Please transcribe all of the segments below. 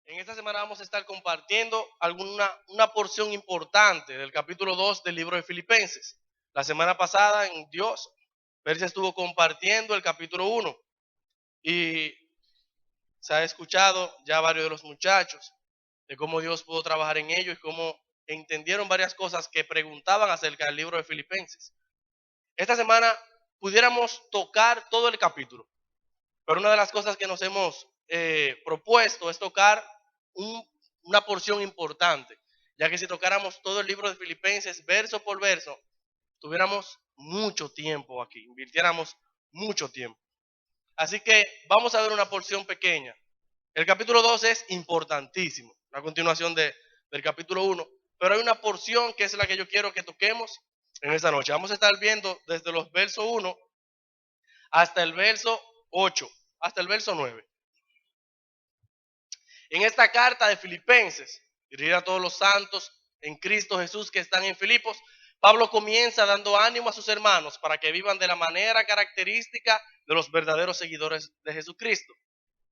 En esta semana vamos a estar compartiendo una porción importante del capítulo 2 del libro de Filipenses. La semana pasada en Dios, Persia estuvo compartiendo el capítulo 1 y se ha escuchado ya varios de los muchachos de cómo Dios pudo trabajar en ellos y cómo entendieron varias cosas que preguntaban acerca del libro de Filipenses. Esta semana pudiéramos tocar todo el capítulo, pero una de las cosas que nos hemos propuesto es tocar una porción importante, ya que si tocáramos todo el libro de Filipenses verso por verso, tuviéramos mucho tiempo aquí, invirtiéramos mucho tiempo. Así que vamos a ver una porción pequeña. El capítulo 2 es importantísimo, la continuación del capítulo 1, pero hay una porción que es la que yo quiero que toquemos en esta noche. Vamos a estar viendo desde los versos 1 hasta el verso 8, hasta el verso 9. En esta carta de Filipenses, dirigida a todos los santos en Cristo Jesús que están en Filipos, Pablo comienza dando ánimo a sus hermanos para que vivan de la manera característica de los verdaderos seguidores de Jesucristo.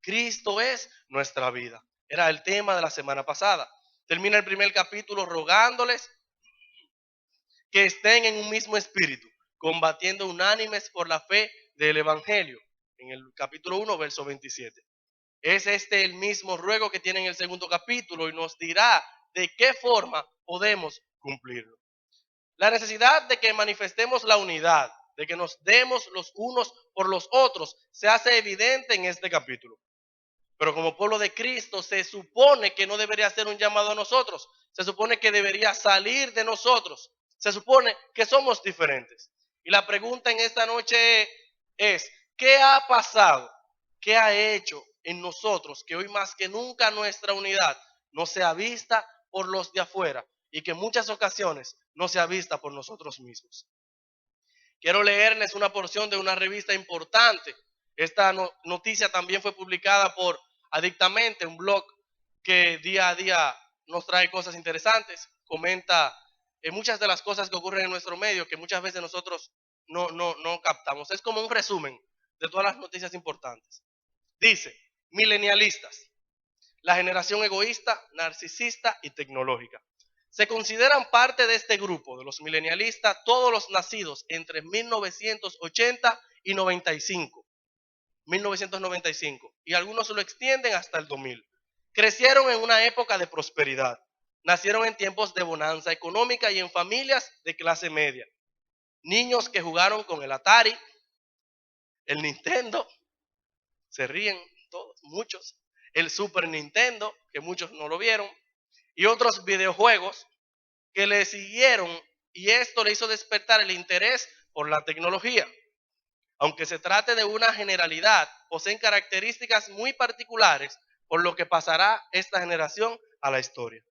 Cristo es nuestra vida. Era el tema de la semana pasada. Termina el primer capítulo rogándoles que estén en un mismo espíritu, combatiendo unánimes por la fe del Evangelio. En el capítulo 1, verso 27. Es este el mismo ruego que tiene en el segundo capítulo y nos dirá de qué forma podemos cumplirlo. La necesidad de que manifestemos la unidad, de que nos demos los unos por los otros, se hace evidente en este capítulo. Pero como pueblo de Cristo se supone que no debería ser un llamado a nosotros, se supone que debería salir de nosotros, se supone que somos diferentes. Y la pregunta en esta noche es, ¿qué ha pasado? ¿Qué ha hecho en nosotros que hoy más que nunca nuestra unidad no sea vista por los de afuera y que en muchas ocasiones no sea vista por nosotros mismos? Quiero leerles una porción de una revista importante. Esta noticia también fue publicada por Adictamente, un blog que día a día nos trae cosas interesantes, comenta muchas de las cosas que ocurren en nuestro medio que muchas veces nosotros no captamos. Es como un resumen de todas las noticias importantes. Dice, milenialistas, la generación egoísta, narcisista y tecnológica. Se consideran parte de este grupo de los milenialistas todos los nacidos entre 1980 y 95. 1995. Y algunos lo extienden hasta el 2000. Crecieron en una época de prosperidad. Nacieron en tiempos de bonanza económica y en familias de clase media. Niños que jugaron con el Atari, el Nintendo, se ríen todos, muchos, el Super Nintendo, que muchos no lo vieron, y otros videojuegos que le siguieron, y esto le hizo despertar el interés por la tecnología. Aunque se trate de una generalidad, poseen características muy particulares, por lo que pasará esta generación a la historia.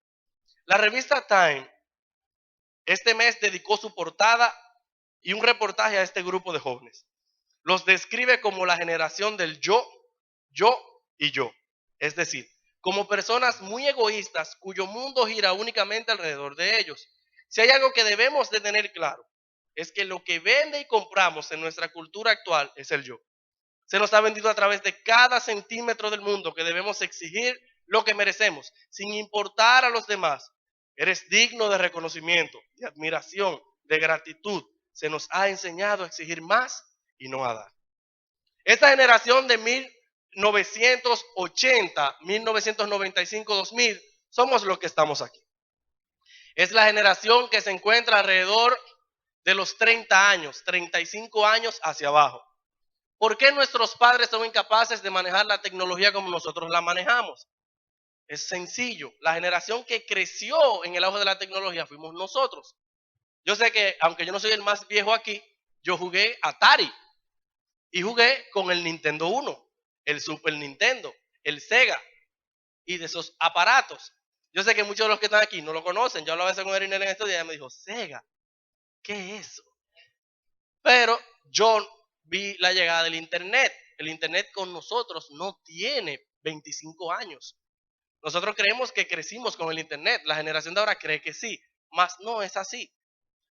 La revista Time este mes dedicó su portada y un reportaje a este grupo de jóvenes. Los describe como la generación del yo y yo. Es decir, como personas muy egoístas cuyo mundo gira únicamente alrededor de ellos. Si hay algo que debemos de tener claro, es que lo que vende y compramos en nuestra cultura actual es el yo. Se nos ha vendido a través de cada centímetro del mundo que debemos exigir lo que merecemos, sin importar a los demás. Eres digno de reconocimiento, de admiración, de gratitud. Se nos ha enseñado a exigir más y no a dar. Esta generación de 1980, 1995, 2000, somos los que estamos aquí. Es la generación que se encuentra alrededor de los 30 años, 35 años hacia abajo. ¿Por qué nuestros padres son incapaces de manejar la tecnología como nosotros la manejamos? Es sencillo. La generación que creció en el auge de la tecnología fuimos nosotros. Yo sé que, aunque yo no soy el más viejo aquí, yo jugué Atari. Y jugué con el Nintendo 1, el Super Nintendo, el Sega y de esos aparatos. Yo sé que muchos de los que están aquí no lo conocen. Yo hablaba de eso con Erinel en estos días y me dijo, Sega, ¿qué es eso? Pero yo vi la llegada del Internet. El Internet con nosotros no tiene 25 años. Nosotros creemos que crecimos con el Internet. La generación de ahora cree que sí, mas no es así.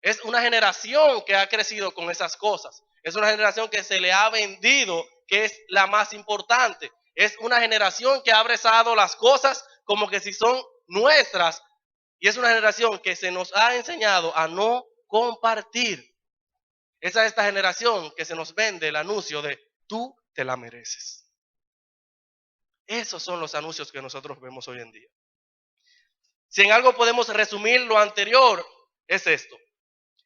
Es una generación que ha crecido con esas cosas. Es una generación que se le ha vendido que es la más importante. Es una generación que ha abrazado las cosas como que si son nuestras, y es una generación que se nos ha enseñado a no compartir. Esa es esta generación que se nos vende el anuncio de tú te la mereces. Esos son los anuncios que nosotros vemos hoy en día. Si en algo podemos resumir lo anterior, es esto.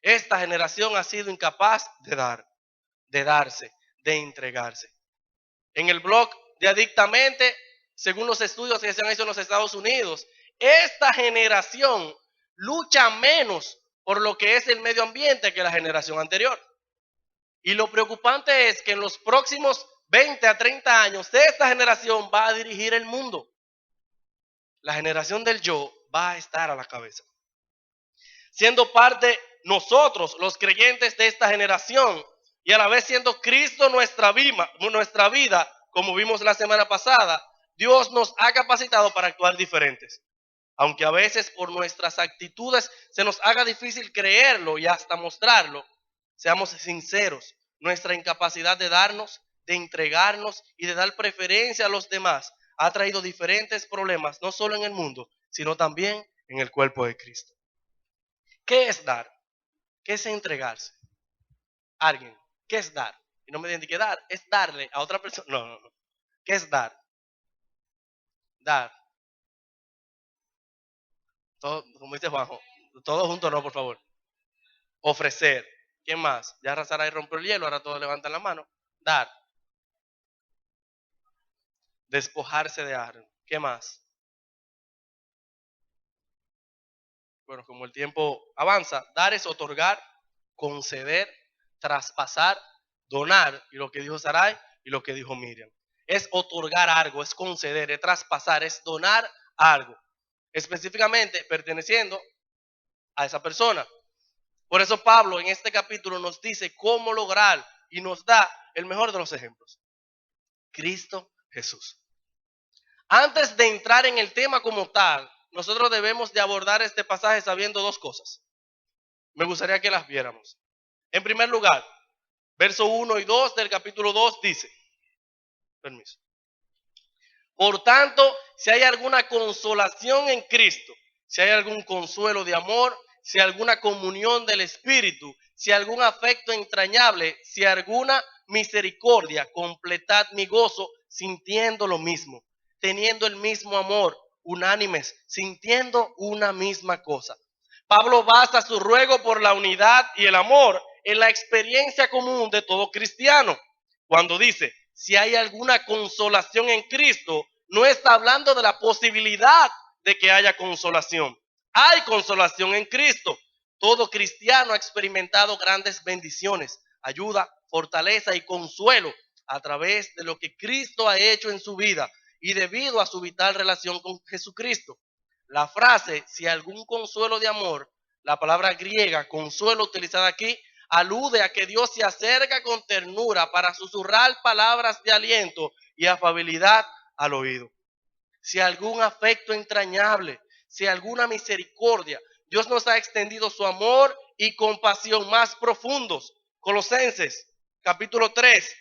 Esta generación ha sido incapaz de dar, de darse, de entregarse. En el blog de Adictamente, según los estudios que se han hecho en los Estados Unidos, esta generación lucha menos por lo que es el medio ambiente que la generación anterior. Y lo preocupante es que en los próximos 20 a 30 años, esta generación va a dirigir el mundo. La generación del yo va a estar a la cabeza. Siendo parte nosotros, los creyentes de esta generación, y a la vez siendo Cristo nuestra vida, como vimos la semana pasada, Dios nos ha capacitado para actuar diferentes. Aunque a veces por nuestras actitudes se nos haga difícil creerlo y hasta mostrarlo, seamos sinceros, nuestra incapacidad de darnos, de entregarnos y de dar preferencia a los demás ha traído diferentes problemas, no solo en el mundo, sino también en el cuerpo de Cristo. ¿Qué es dar? ¿Qué es entregarse? Alguien, ¿qué es dar? Y no me digan que dar, es darle a otra persona. No. ¿Qué es dar? Dar. Todo, como dice Juanjo, todos juntos no, por favor. Ofrecer. ¿Qué más? Ya Razaray rompió el hielo, ahora todos levantan la mano. Dar. Despojarse de algo. ¿Qué más? Bueno, como el tiempo avanza, dar es otorgar, conceder, traspasar, donar, y lo que dijo Sarai y lo que dijo Miriam. Es otorgar algo, es conceder, es traspasar, es donar algo, específicamente perteneciendo a esa persona. Por eso Pablo en este capítulo nos dice cómo lograr y nos da el mejor de los ejemplos. Cristo Jesús. Antes de entrar en el tema como tal, nosotros debemos de abordar este pasaje sabiendo dos cosas. Me gustaría que las viéramos. En primer lugar, verso 1 y 2 del capítulo 2 dice, permiso. Por tanto, si hay alguna consolación en Cristo, si hay algún consuelo de amor, si hay alguna comunión del Espíritu, si hay algún afecto entrañable, si hay alguna misericordia, completad mi gozo sintiendo lo mismo, teniendo el mismo amor, unánimes, sintiendo una misma cosa. Pablo basa su ruego por la unidad y el amor en la experiencia común de todo cristiano. Cuando dice, si hay alguna consolación en Cristo, no está hablando de la posibilidad de que haya consolación. Hay consolación en Cristo. Todo cristiano ha experimentado grandes bendiciones, ayuda, fortaleza y consuelo a través de lo que Cristo ha hecho en su vida y debido a su vital relación con Jesucristo. La frase, si algún consuelo de amor, la palabra griega consuelo utilizada aquí, alude a que Dios se acerca con ternura para susurrar palabras de aliento y afabilidad al oído. Si algún afecto entrañable, si alguna misericordia, Dios nos ha extendido su amor y compasión más profundos. Colosenses, capítulo 3,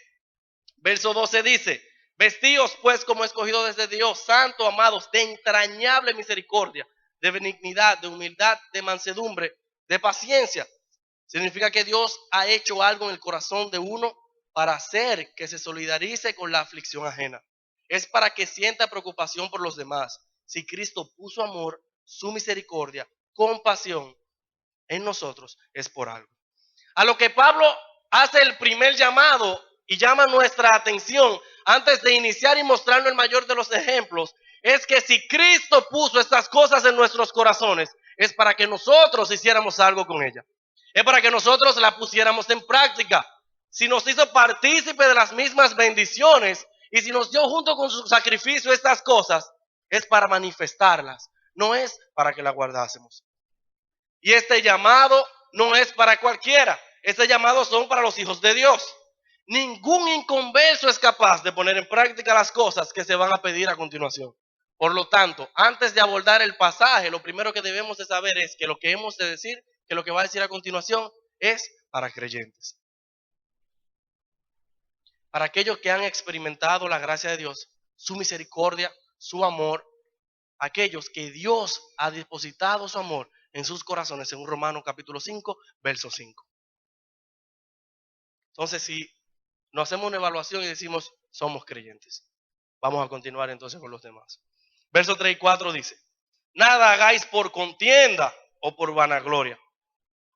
verso 12 dice, vestíos pues como escogidos desde Dios, santos, amados, de entrañable misericordia, de benignidad, de humildad, de mansedumbre, de paciencia. Significa que Dios ha hecho algo en el corazón de uno para hacer que se solidarice con la aflicción ajena. Es para que sienta preocupación por los demás. Si Cristo puso amor, su misericordia, compasión en nosotros, es por algo. A lo que Pablo hace el primer llamado y llama nuestra atención antes de iniciar y mostrarnos el mayor de los ejemplos, es que si Cristo puso estas cosas en nuestros corazones, es para que nosotros hiciéramos algo con ellas. Es para que nosotros la pusiéramos en práctica. Si nos hizo partícipe de las mismas bendiciones y si nos dio junto con su sacrificio estas cosas, es para manifestarlas, no es para que las guardásemos. Y este llamado no es para cualquiera. Este llamado son para los hijos de Dios. Ningún inconverso es capaz de poner en práctica las cosas que se van a pedir a continuación. Por lo tanto, antes de abordar el pasaje, lo primero que debemos de saber es que lo que hemos de decir, que lo que va a decir a continuación es para creyentes. Para aquellos que han experimentado la gracia de Dios, su misericordia, su amor, aquellos que Dios ha depositado su amor en sus corazones, según Romanos capítulo 5, verso 5. Entonces, si nos hacemos una evaluación y decimos, somos creyentes. Vamos a continuar entonces con los demás. Verso 3 y 4 dice, nada hagáis por contienda o por vanagloria.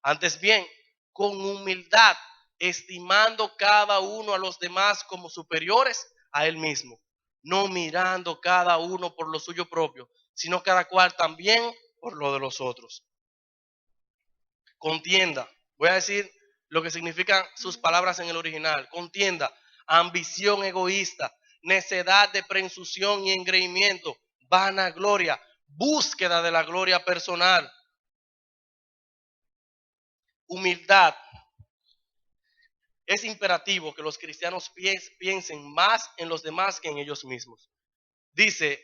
Antes bien, con humildad, estimando cada uno a los demás como superiores a él mismo, no mirando cada uno por lo suyo propio, sino cada cual también por lo de los otros. Contienda, voy a decir lo que significan sus palabras en el original. Contienda, ambición egoísta, necedad de presunción y engreimiento, vanagloria, búsqueda de la gloria personal, humildad. Es imperativo que los cristianos piensen más en los demás que en ellos mismos. Dice,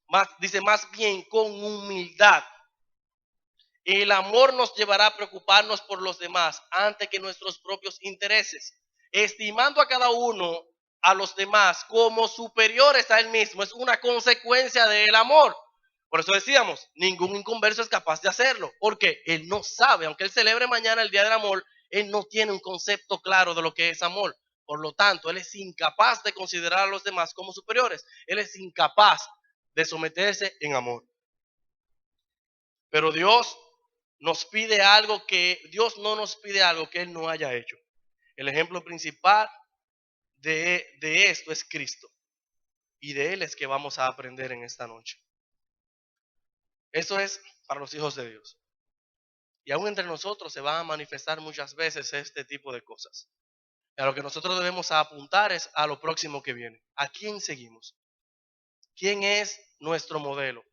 más bien con humildad. El amor nos llevará a preocuparnos por los demás antes que nuestros propios intereses, estimando a cada uno a los demás como superiores a él mismo. Es una consecuencia del amor. Por eso decíamos, ningún inconverso es capaz de hacerlo, porque él no sabe, aunque él celebre mañana el Día del Amor, él no tiene un concepto claro de lo que es amor. Por lo tanto, él es incapaz de considerar a los demás como superiores. Él es incapaz de someterse en amor. Pero Dios no nos pide algo que él no haya hecho. El ejemplo principal de esto es Cristo. Y de él es que vamos a aprender en esta noche. Eso es para los hijos de Dios. Y aún entre nosotros se van a manifestar muchas veces este tipo de cosas. Y a lo que nosotros debemos apuntar es a lo próximo que viene. ¿A quién seguimos? ¿Quién es nuestro modelo?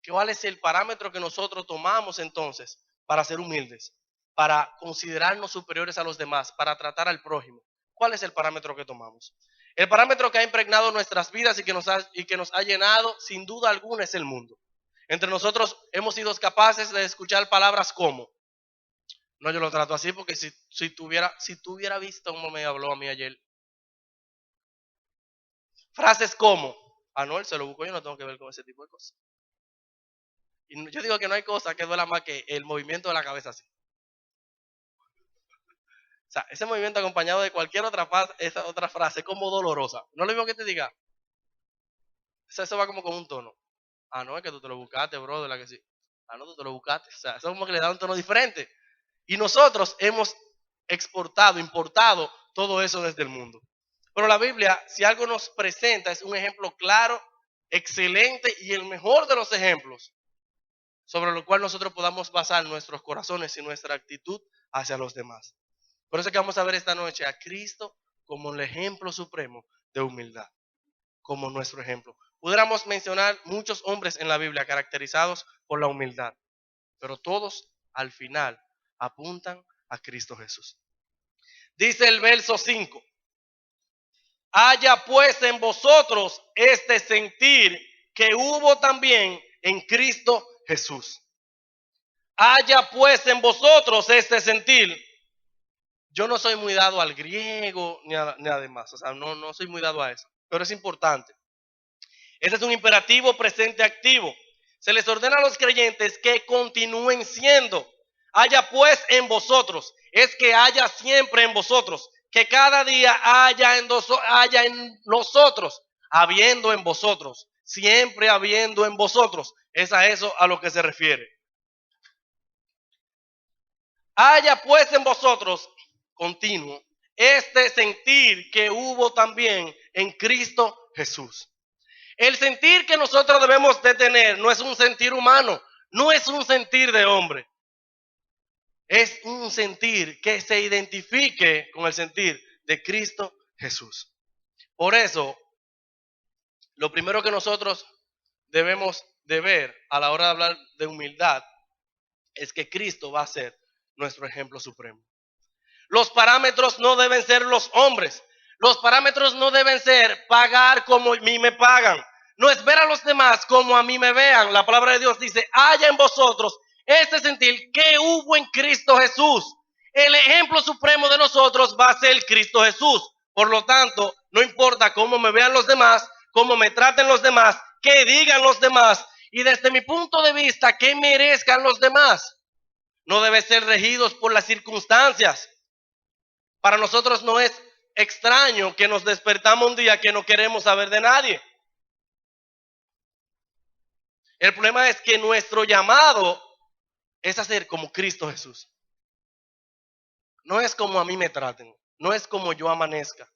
¿Cuál es el parámetro que nosotros tomamos entonces para ser humildes? Para considerarnos superiores a los demás, para tratar al prójimo. ¿Cuál es el parámetro que tomamos? El parámetro que ha impregnado nuestras vidas y que nos ha llenado, sin duda alguna, es el mundo. Entre nosotros hemos sido capaces de escuchar palabras como, no, yo lo trato así porque si tú hubiera visto cómo me habló a mí ayer. Frases como, no, él se lo buscó, yo no tengo que ver con ese tipo de cosas. Y yo digo que no hay cosa que duela más que el movimiento de la cabeza así. O sea, ese movimiento acompañado de cualquier otra frase es como dolorosa. No lo mismo que te diga. Eso va como con un tono. No, es que tú te lo buscaste, bro, de la que sí. No, tú te lo buscaste. O sea, eso como que le da un tono diferente. Y nosotros hemos importado todo eso desde el mundo. Pero la Biblia, si algo nos presenta, es un ejemplo claro, excelente y el mejor de los ejemplos sobre lo cual nosotros podamos basar nuestros corazones y nuestra actitud hacia los demás. Por eso es que vamos a ver esta noche a Cristo como el ejemplo supremo de humildad, como nuestro ejemplo. Pudiéramos mencionar muchos hombres en la Biblia caracterizados por la humildad, pero todos al final apuntan a Cristo Jesús. Dice el verso 5, haya pues en vosotros este sentir que hubo también en Cristo Jesús. Haya pues en vosotros este sentir. Yo no soy muy dado al griego ni además, o sea, no soy muy dado a eso, pero es importante. Este es un imperativo presente activo. Se les ordena a los creyentes que continúen siendo. Haya pues en vosotros, es que haya siempre en vosotros, que cada día haya en nosotros, habiendo en vosotros, siempre habiendo en vosotros. Es a eso a lo que se refiere. Haya pues en vosotros, continuo, este sentir que hubo también en Cristo Jesús. El sentir que nosotros debemos de tener no es un sentir humano, no es un sentir de hombre. Es un sentir que se identifique con el sentir de Cristo Jesús. Por eso, lo primero que nosotros debemos de ver a la hora de hablar de humildad es que Cristo va a ser nuestro ejemplo supremo. Los parámetros no deben ser los hombres. Los parámetros no deben ser pagar como a mí me pagan. No es ver a los demás como a mí me vean. La palabra de Dios dice, haya en vosotros este sentir que hubo en Cristo Jesús. El ejemplo supremo de nosotros va a ser Cristo Jesús. Por lo tanto, no importa cómo me vean los demás, cómo me traten los demás, qué digan los demás y desde mi punto de vista, qué merezcan los demás. No debe ser regidos por las circunstancias. Para nosotros no es extraño que nos despertamos un día que no queremos saber de nadie. El problema es que nuestro llamado es hacer como Cristo Jesús. No es como a mí me traten, no es como yo amanezca,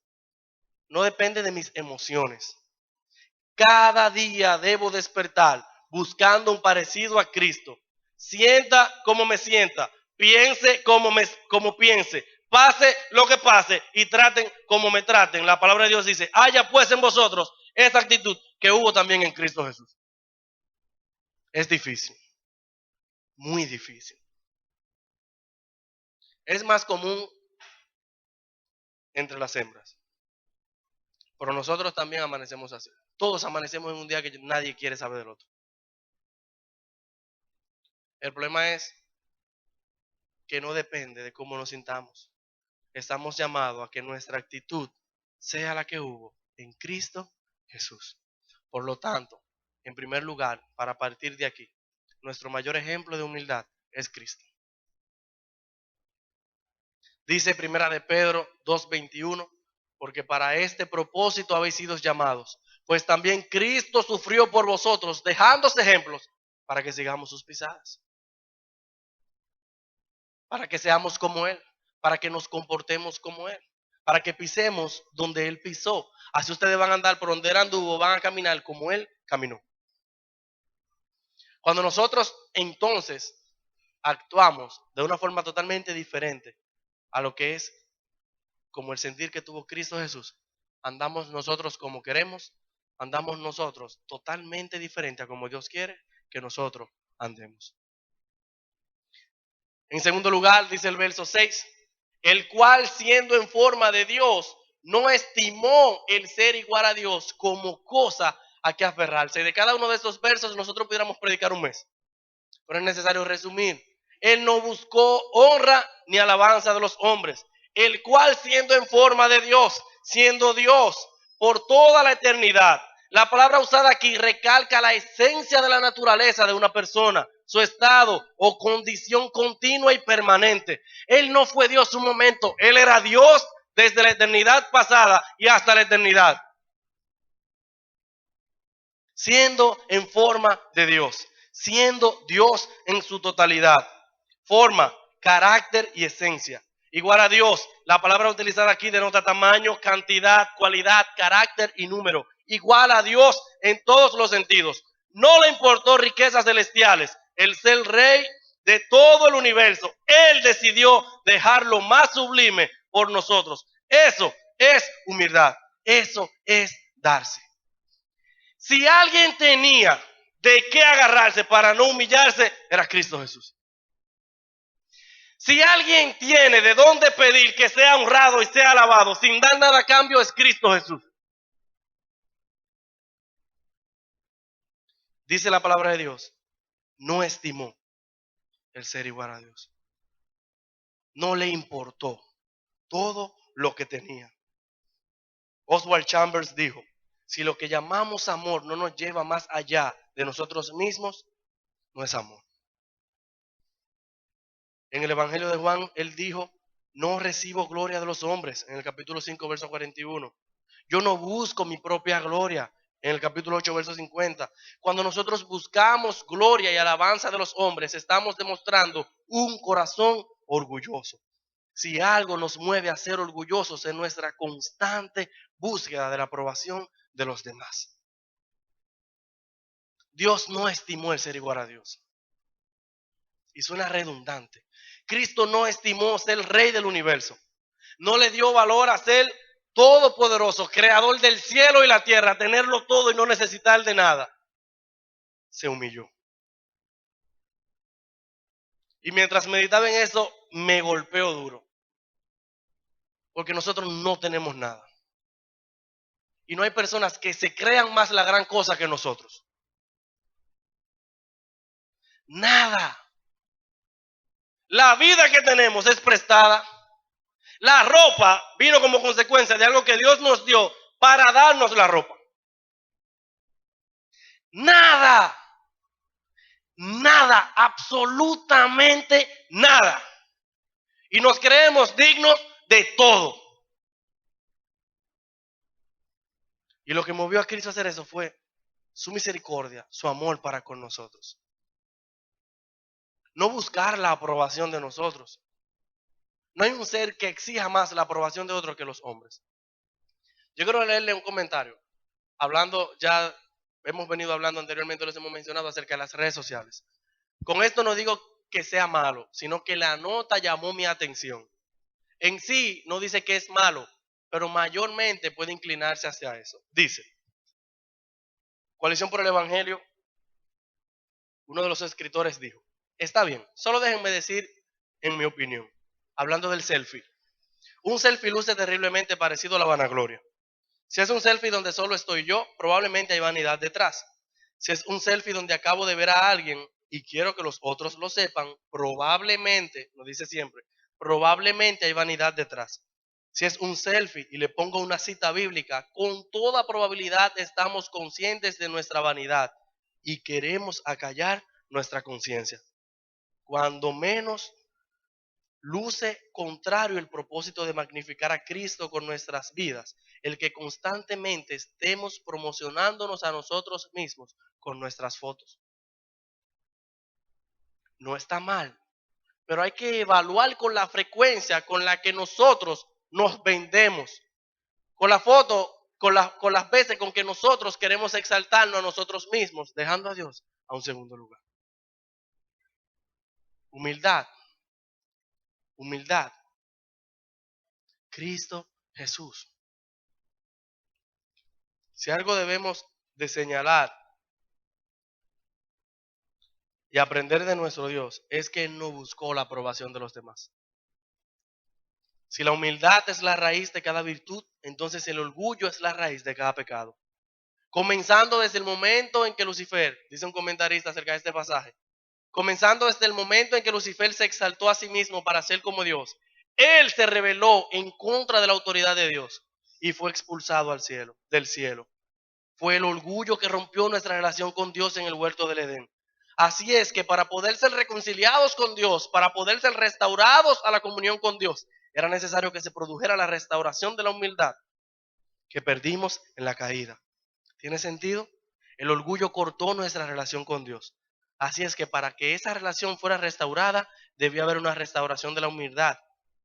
no depende de mis emociones. Cada día debo despertar buscando un parecido a Cristo. Sienta como me sienta, piense como piense, pase lo que pase y traten como me traten. La palabra de Dios dice, haya pues en vosotros esta actitud que hubo también en Cristo Jesús. Es difícil, muy difícil. Es más común entre las hembras, pero nosotros también amanecemos así. Todos amanecemos en un día que nadie quiere saber del otro. El problema es que no depende de cómo nos sintamos. Estamos llamados a que nuestra actitud sea la que hubo en Cristo Jesús. Por lo tanto, en primer lugar, para partir de aquí, nuestro mayor ejemplo de humildad es Cristo. Dice Primera de Pedro 2:21, porque para este propósito habéis sido llamados, pues también Cristo sufrió por vosotros, dejándose ejemplos para que sigamos sus pisadas. Para que seamos como Él, para que nos comportemos como Él, para que pisemos donde Él pisó. Así ustedes van a andar por donde Él anduvo, van a caminar como Él caminó. Cuando nosotros entonces actuamos de una forma totalmente diferente a lo que es como el sentir que tuvo Cristo Jesús, andamos nosotros como queremos, andamos nosotros totalmente diferente a como Dios quiere que nosotros andemos. En segundo lugar, dice el verso 6, el cual siendo en forma de Dios, no estimó el ser igual a Dios como cosa a que aferrarse. De cada uno de estos versos nosotros pudiéramos predicar un mes, pero es necesario resumir. Él no buscó honra ni alabanza de los hombres, el cual siendo en forma de Dios, siendo Dios por toda la eternidad. La palabra usada aquí recalca la esencia de la naturaleza de una persona, su estado o condición continua y permanente. Él no fue Dios un momento, Él era Dios desde la eternidad pasada y hasta la eternidad. Siendo en forma de Dios, siendo Dios en su totalidad. Forma, carácter y esencia. Igual a Dios, la palabra utilizada aquí denota tamaño, cantidad, cualidad, carácter y número. Igual a Dios en todos los sentidos. No le importó riquezas celestiales, el ser rey de todo el universo. Él decidió dejar lo más sublime por nosotros. Eso es humildad. Eso es darse. Si alguien tenía de qué agarrarse para no humillarse, era Cristo Jesús. Si alguien tiene de dónde pedir que sea honrado y sea alabado sin dar nada a cambio, es Cristo Jesús. Dice la palabra de Dios, no estimó el ser igual a Dios. No le importó todo lo que tenía. Oswald Chambers dijo, si lo que llamamos amor no nos lleva más allá de nosotros mismos, no es amor. En el Evangelio de Juan, él dijo, no recibo gloria de los hombres, en el capítulo 5, verso 41. Yo no busco mi propia gloria, en el capítulo 8, verso 50. Cuando nosotros buscamos gloria y alabanza de los hombres, estamos demostrando un corazón orgulloso. Si algo nos mueve a ser orgullosos es nuestra constante búsqueda de la aprobación de los demás. Dios no estimó el ser igual a Dios. Y suena redundante. Cristo no estimó ser el rey del universo. No le dio valor a ser todopoderoso, creador del cielo y la tierra, tenerlo todo y no necesitar de nada. Se humilló. Y mientras meditaba en eso, me golpeó duro. Porque nosotros no tenemos nada. Y no hay personas que se crean más la gran cosa que nosotros. Nada. La vida que tenemos es prestada. La ropa vino como consecuencia de algo que Dios nos dio para darnos la ropa. nada, absolutamente nada. Y nos creemos dignos de todo. Y lo que movió a Cristo a hacer eso fue su misericordia, su amor para con nosotros. No buscar la aprobación de nosotros. No hay un ser que exija más la aprobación de otro que los hombres. Yo quiero leerle un comentario. Hablando, ya hemos venido hablando anteriormente, les hemos mencionado acerca de las redes sociales. Con esto no digo que sea malo, sino que la nota llamó mi atención. En sí no dice que es malo, pero mayormente puede inclinarse hacia eso. Dice, Coalición por el Evangelio, uno de los escritores dijo, está bien, solo déjenme decir en mi opinión, hablando del selfie. Un selfie luce terriblemente parecido a la vanagloria. Si es un selfie donde solo estoy yo, probablemente hay vanidad detrás. Si es un selfie donde acabo de ver a alguien y quiero que los otros lo sepan, probablemente, lo dice siempre, probablemente hay vanidad detrás. Si es un selfie y le pongo una cita bíblica, con toda probabilidad estamos conscientes de nuestra vanidad y queremos acallar nuestra conciencia. Cuando menos luce contrario el propósito de magnificar a Cristo con nuestras vidas, el que constantemente estemos promocionándonos a nosotros mismos con nuestras fotos. No está mal, pero hay que evaluar con la frecuencia con la que nosotros nos vendemos, con la foto, con las veces con que nosotros queremos exaltarnos a nosotros mismos, dejando a Dios a un segundo lugar. Humildad, humildad. Cristo Jesús. Si algo debemos de señalar y aprender de nuestro Dios es que Él no buscó la aprobación de los demás. Si la humildad es la raíz de cada virtud, entonces el orgullo es la raíz de cada pecado. Comenzando desde el momento en que Lucifer, dice un comentarista acerca de este pasaje, comenzando desde el momento en que Lucifer se exaltó a sí mismo para ser como Dios, él se rebeló en contra de la autoridad de Dios y fue expulsado del cielo. Fue el orgullo que rompió nuestra relación con Dios en el huerto del Edén. Así es que para poder ser reconciliados con Dios, para poder ser restaurados a la comunión con Dios, era necesario que se produjera la restauración de la humildad que perdimos en la caída. ¿Tiene sentido? El orgullo cortó nuestra relación con Dios. Así es que para que esa relación fuera restaurada, debía haber una restauración de la humildad.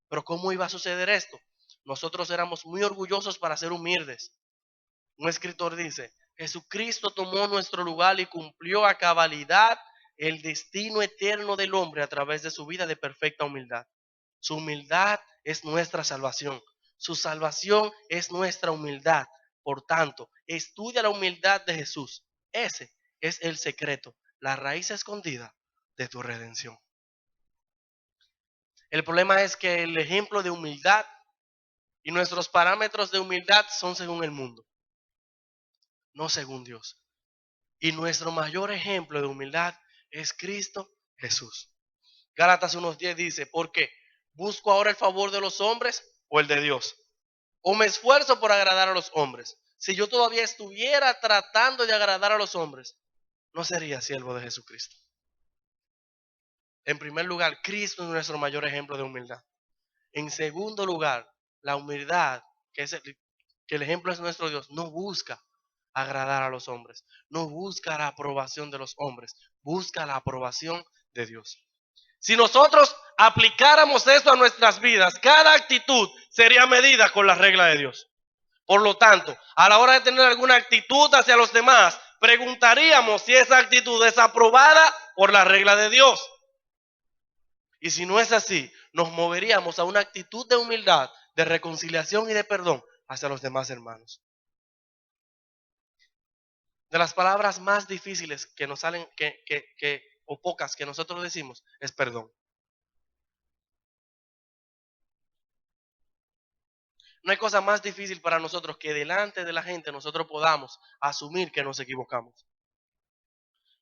Pero ¿cómo iba a suceder esto? Nosotros éramos muy orgullosos para ser humildes. Un escritor dice, Jesucristo tomó nuestro lugar y cumplió a cabalidad el destino eterno del hombre a través de su vida de perfecta humildad. Su humildad es nuestra salvación. Su salvación es nuestra humildad. Por tanto, estudia la humildad de Jesús. Ese es el secreto, la raíz escondida de tu redención. El problema es que el ejemplo de humildad y nuestros parámetros de humildad son según el mundo, no según Dios. Y nuestro mayor ejemplo de humildad es Cristo Jesús. Gálatas 1:10 dice, ¿por qué? ¿Busco ahora el favor de los hombres o el de Dios? ¿O me esfuerzo por agradar a los hombres? Si yo todavía estuviera tratando de agradar a los hombres, no sería siervo de Jesucristo. En primer lugar, Cristo es nuestro mayor ejemplo de humildad. En segundo lugar, la humildad, que el ejemplo es nuestro Dios, no busca agradar a los hombres, no busca la aprobación de los hombres, busca la aprobación de Dios. Si nosotros aplicáramos esto a nuestras vidas, cada actitud sería medida con la regla de Dios. Por lo tanto, a la hora de tener alguna actitud hacia los demás, preguntaríamos si esa actitud es aprobada por la regla de Dios. Y si no es así, nos moveríamos a una actitud de humildad, de reconciliación y de perdón hacia los demás hermanos. De las palabras más difíciles que nos salen, o pocas que nosotros decimos, es perdón. No hay cosa más difícil para nosotros que delante de la gente nosotros podamos asumir que nos equivocamos.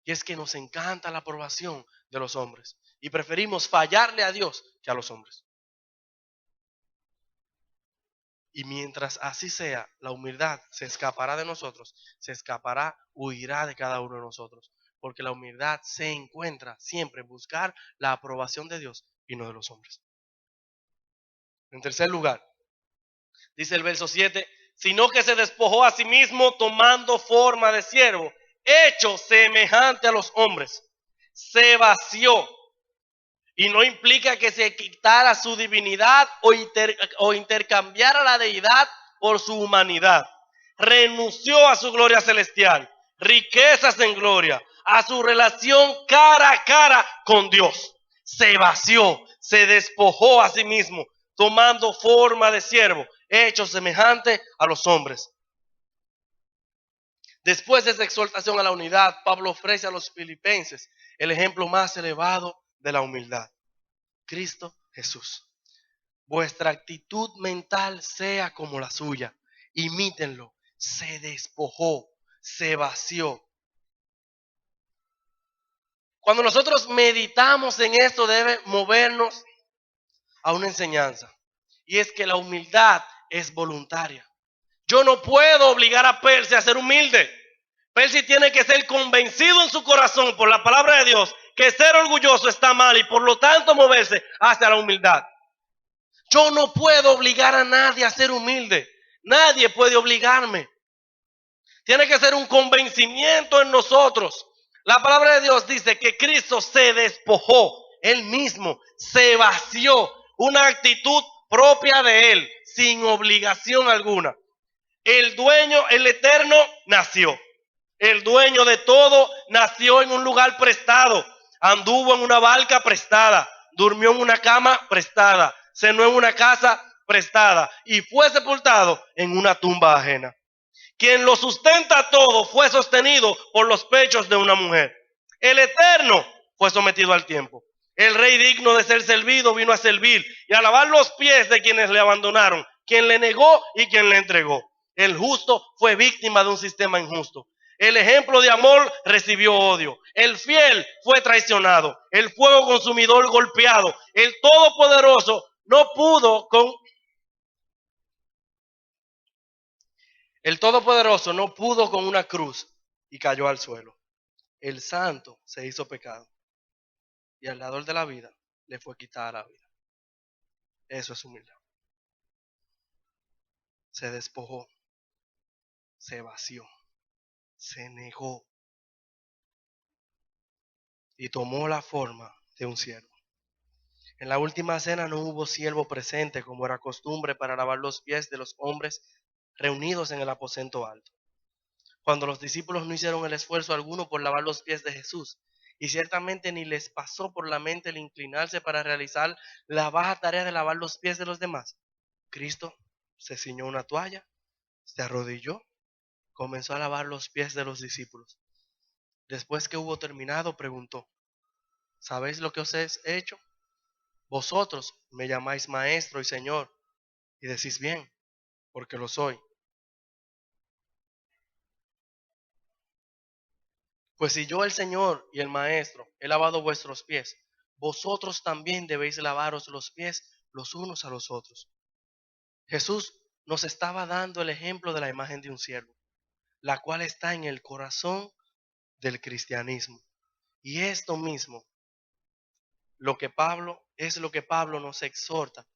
Y es que nos encanta la aprobación de los hombres. Y preferimos fallarle a Dios que a los hombres. Y mientras así sea, la humildad se escapará de nosotros, se escapará, huirá de cada uno de nosotros. porque la humildad se encuentra siempre en buscar la aprobación de Dios y no de los hombres. En tercer lugar, dice el verso 7, sino que se despojó a sí mismo tomando forma de siervo, hecho semejante a los hombres. Se vació. Y no implica que se quitara su divinidad o intercambiara la deidad por su humanidad. Renunció a su gloria celestial, riquezas en gloria, a su relación cara a cara con Dios. Se vació, se despojó a sí mismo, tomando forma de siervo, hecho semejante a los hombres. Después de esa exhortación a la unidad, Pablo ofrece a los filipenses el ejemplo más elevado de la humildad. Cristo Jesús. Vuestra actitud mental sea como la suya. Imítenlo. Se despojó, se vació. Cuando nosotros meditamos en esto, debe movernos a una enseñanza. Y es que la humildad es voluntaria. Yo no puedo obligar a Percy a ser humilde. Percy tiene que ser convencido en su corazón por la palabra de Dios que ser orgulloso está mal y por lo tanto moverse hacia la humildad. Yo no puedo obligar a nadie a ser humilde. Nadie puede obligarme. Tiene que ser un convencimiento en nosotros. La palabra de Dios dice que Cristo se despojó. Él mismo se vació. Una actitud propia de Él, sin obligación alguna. El dueño, el eterno, nació. El dueño de todo nació en un lugar prestado. Anduvo en una barca prestada. Durmió en una cama prestada. Cenó en una casa prestada. Y fue sepultado en una tumba ajena. Quien lo sustenta todo fue sostenido por los pechos de una mujer. El eterno fue sometido al tiempo. El rey digno de ser servido vino a servir y a lavar los pies de quienes le abandonaron, quien le negó y quien le entregó. El justo fue víctima de un sistema injusto. El ejemplo de amor recibió odio. El fiel fue traicionado. El fuego consumidor golpeado. El todopoderoso no pudo con... El todopoderoso no pudo con una cruz y cayó al suelo. El santo se hizo pecado y al dador de la vida le fue quitada la vida. Eso es humildad. Se despojó, se vació, se negó y tomó la forma de un siervo. En la última cena no hubo siervo presente como era costumbre para lavar los pies de los hombres reunidos en el aposento alto. Cuando los discípulos no hicieron el esfuerzo alguno por lavar los pies de Jesús, y ciertamente ni les pasó por la mente el inclinarse para realizar la baja tarea de lavar los pies de los demás, Cristo se ciñó una toalla, se arrodilló, comenzó a lavar los pies de los discípulos. Después que hubo terminado, preguntó, ¿sabéis lo que os he hecho? Vosotros me llamáis maestro y señor, y decís bien, porque lo soy. Pues si yo, el Señor y el Maestro, he lavado vuestros pies, vosotros también debéis lavaros los pies los unos a los otros. Jesús nos estaba dando el ejemplo de la imagen de un siervo, la cual está en el corazón del cristianismo. Y esto mismo, es lo que Pablo nos exhorta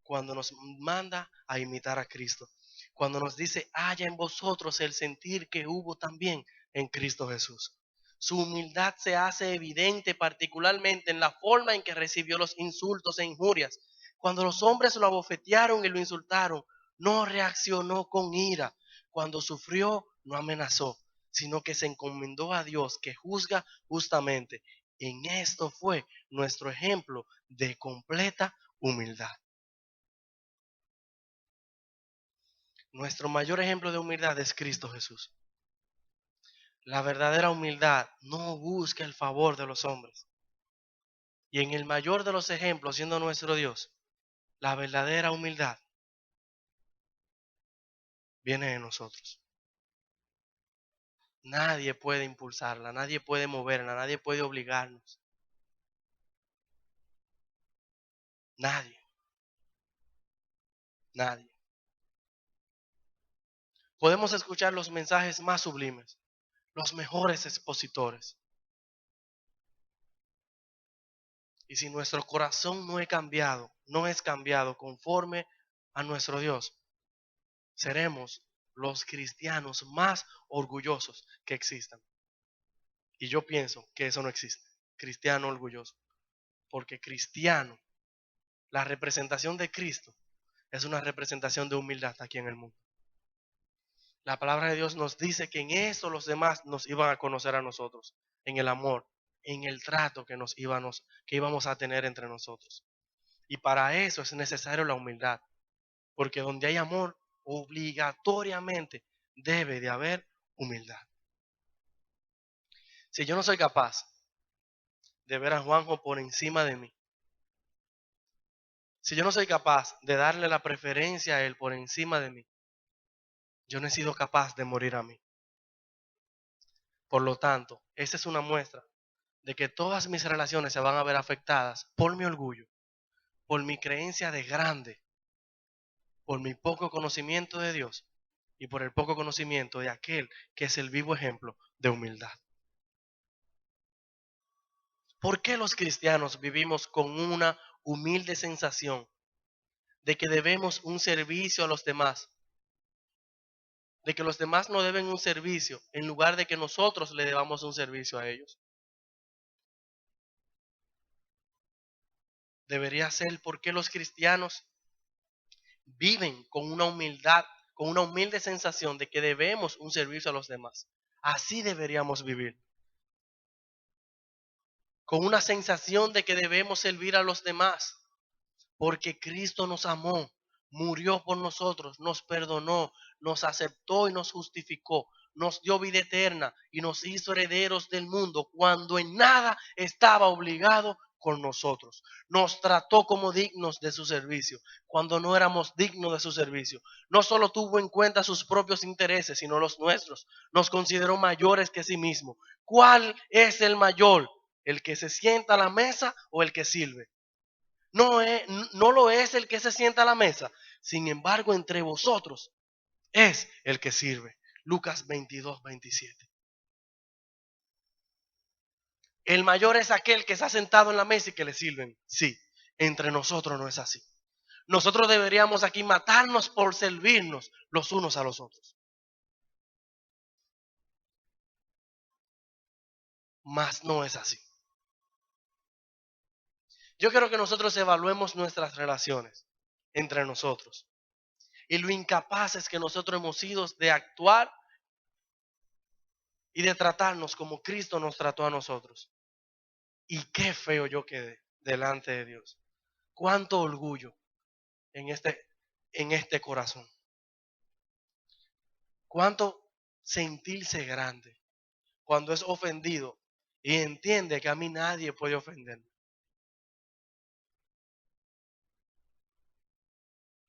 cuando nos manda a imitar a Cristo. Cuando nos dice, haya en vosotros el sentir que hubo también en Cristo Jesús. Su humildad se hace evidente particularmente en la forma en que recibió los insultos e injurias. Cuando los hombres lo abofetearon y lo insultaron, no reaccionó con ira. Cuando sufrió, no amenazó, sino que se encomendó a Dios que juzga justamente. En esto fue nuestro ejemplo de completa humildad. Nuestro mayor ejemplo de humildad es Cristo Jesús. La verdadera humildad no busca el favor de los hombres. Y en el mayor de los ejemplos, siendo nuestro Dios, la verdadera humildad viene de nosotros. Nadie puede impulsarla, nadie puede moverla, nadie puede obligarnos. Nadie. Nadie. Podemos escuchar los mensajes más sublimes, los mejores expositores, Y si nuestro corazón no es cambiado conforme a nuestro Dios, seremos los cristianos más orgullosos que existan. Y yo pienso que eso no existe, cristiano orgulloso. Porque cristiano, la representación de Cristo, es una representación de humildad aquí en el mundo. La palabra de Dios nos dice que en eso los demás nos iban a conocer a nosotros, en el amor, en el trato que íbamos a tener entre nosotros. Y para eso es necesario la humildad, porque donde hay amor, obligatoriamente debe de haber humildad. Si yo no soy capaz de ver a Juanjo por encima de mí, si yo no soy capaz de darle la preferencia a él por encima de mí, yo no he sido capaz de morir a mí. Por lo tanto, esa es una muestra de que todas mis relaciones se van a ver afectadas por mi orgullo, por mi creencia de grande, por mi poco conocimiento de Dios y por el poco conocimiento de aquel que es el vivo ejemplo de humildad. ¿Por qué los cristianos vivimos con una humilde sensación de que debemos un servicio a los demás? De que los demás nos deben un servicio en lugar de que nosotros le debamos un servicio a ellos. Debería ser porque los cristianos viven con una humildad, con una humilde sensación de que debemos un servicio a los demás. Así deberíamos vivir. Con una sensación de que debemos servir a los demás. Porque Cristo nos amó, murió por nosotros, nos perdonó, nos aceptó y nos justificó, nos dio vida eterna y nos hizo herederos del mundo cuando en nada estaba obligado con nosotros. Nos trató como dignos de su servicio cuando no éramos dignos de su servicio. No solo tuvo en cuenta sus propios intereses, sino los nuestros. Nos consideró mayores que sí mismo. ¿Cuál es el mayor? ¿El que se sienta a la mesa o el que sirve? No lo es el que se sienta a la mesa. Sin embargo, entre vosotros es el que sirve. Lucas 22:27. El mayor es aquel que se ha sentado en la mesa y que le sirven. Sí, entre nosotros no es así. Nosotros deberíamos aquí matarnos por servirnos los unos a los otros. Mas no es así. Yo quiero que nosotros evaluemos nuestras relaciones entre nosotros y lo incapaces que nosotros hemos sido de actuar y de tratarnos como Cristo nos trató a nosotros. Y qué feo yo quedé delante de Dios. Cuánto orgullo en este corazón. Cuánto sentirse grande cuando es ofendido y entiende que a mí nadie puede ofenderme.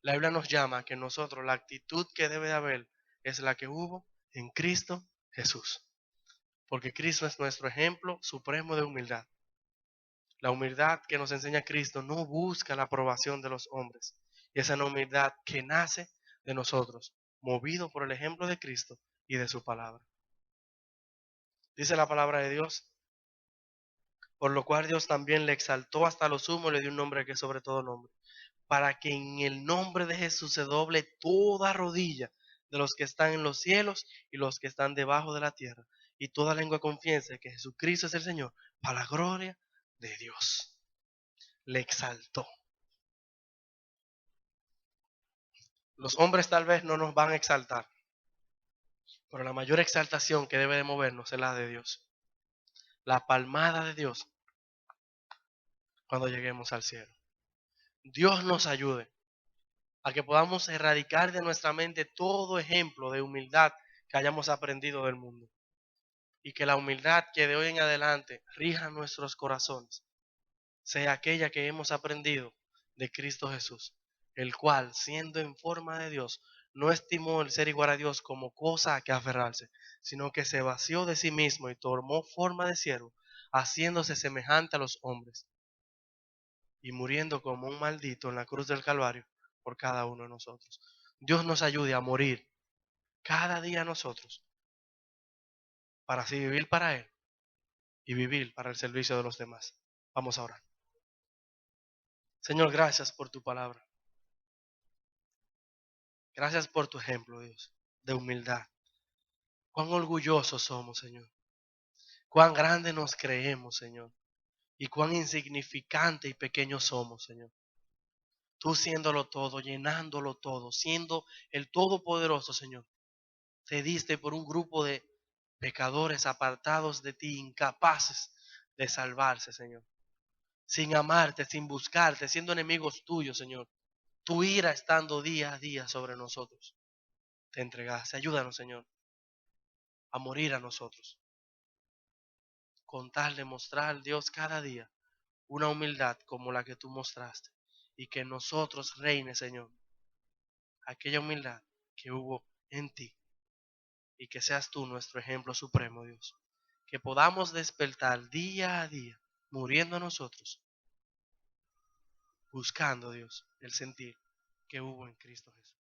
La Biblia nos llama a que nosotros la actitud que debe de haber es la que hubo en Cristo Jesús. Porque Cristo es nuestro ejemplo supremo de humildad. La humildad que nos enseña Cristo no busca la aprobación de los hombres. Y esa es una humildad que nace de nosotros, movido por el ejemplo de Cristo y de su palabra. Dice la palabra de Dios, por lo cual Dios también le exaltó hasta lo sumo y le dio un nombre que es sobre todo nombre, para que en el nombre de Jesús se doble toda rodilla de los que están en los cielos y los que están debajo de la tierra, y toda lengua confiese que Jesucristo es el Señor, para la gloria de Dios. Le exaltó. Los hombres tal vez no nos van a exaltar, pero la mayor exaltación que debe de movernos es la de Dios. La palmada de Dios cuando lleguemos al cielo. Dios nos ayude a que podamos erradicar de nuestra mente todo ejemplo de humildad que hayamos aprendido del mundo. Y que la humildad que de hoy en adelante rija nuestros corazones sea aquella que hemos aprendido de Cristo Jesús, el cual, siendo en forma de Dios, no estimó el ser igual a Dios como cosa a que aferrarse, sino que se vació de sí mismo y tomó forma de siervo, haciéndose semejante a los hombres y muriendo como un maldito en la cruz del Calvario por cada uno de nosotros. Dios nos ayude a morir cada día a nosotros para así vivir para Él y vivir para el servicio de los demás. Vamos a orar. Señor, gracias por tu palabra. Gracias por tu ejemplo, Dios, de humildad. Cuán orgullosos somos, Señor. Cuán grande nos creemos, Señor. Y cuán insignificante y pequeño somos, Señor. Tú siéndolo todo, llenándolo todo, siendo el Todopoderoso, Señor. Te diste por un grupo de pecadores apartados de ti, incapaces de salvarse, Señor. Sin amarte, sin buscarte, siendo enemigos tuyos, Señor. Tu ira estando día a día sobre nosotros. Te entregaste. Ayúdanos, Señor, a morir a nosotros. Con tal de mostrar, Dios, cada día una humildad como la que tú mostraste. Y que en nosotros reine, Señor, aquella humildad que hubo en ti. Y que seas tú nuestro ejemplo supremo, Dios. Que podamos despertar día a día, muriendo a nosotros, buscando, Dios, el sentir que hubo en Cristo Jesús.